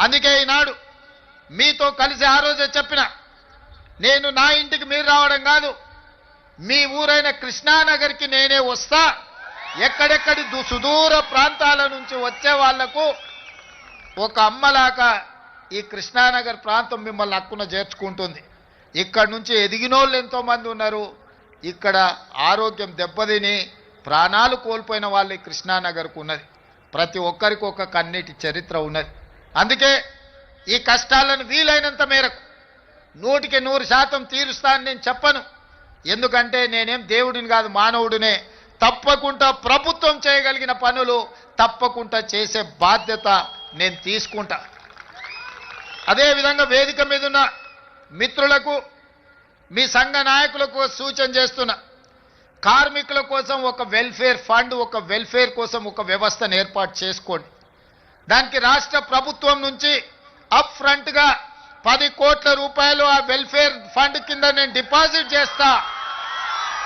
అందుకే ఈనాడు మీతో కలిసి ఆ రోజే చెప్పిన, నేను నా ఇంటికి మీరు రావడం కాదు, మీ ఊరైన కృష్ణానగర్కి నేనే వస్తా. ఎక్కడెక్కడి సుదూర ప్రాంతాల నుంచి వచ్చే వాళ్లకు ఒక అమ్మలాగా ఈ కృష్ణానగర్ ప్రాంతం మిమ్మల్ని హక్కున చేర్చుకుంటుంది. ఇక్కడ నుంచి ఎదిగినోళ్ళు ఎంతోమంది ఉన్నారు. ఇక్కడ ఆరోగ్యం దెబ్బతిని ప్రాణాలు కోల్పోయిన వాళ్ళు ఈ కృష్ణానగర్కు ఉన్నది. ప్రతి ఒక్కరికి ఒక కన్నీటి చరిత్ర ఉన్నది. అందుకే ఈ కష్టాలను వీలైనంత మేరకు 100% తీరుస్తానని నేను చెప్పను. ఎందుకంటే నేనేం దేవుడిని కాదు, మానవుడినే. తప్పకుండా ప్రభుత్వం చేయగలిగిన పనులు తప్పకుండా చేసే బాధ్యత నేను తీసుకుంటా. అదేవిధంగా వేదిక మీద ఉన్న మిత్రులకు, మీ సంఘ నాయకులకు సూచన చేస్తున్నా, కార్మికుల కోసం ఒక వెల్ఫేర్ ఫండ్, ఒక వెల్ఫేర్ కోసం ఒక వ్యవస్థను ఏర్పాటు చేసుకోండి. దానికి రాష్ట్ర ప్రభుత్వం నుంచి అప్ ఫ్రంట్గా 10 కోట్ల రూపాయలు ఆ వెల్ఫేర్ ఫండ్ కింద నేను డిపాజిట్ చేస్తా.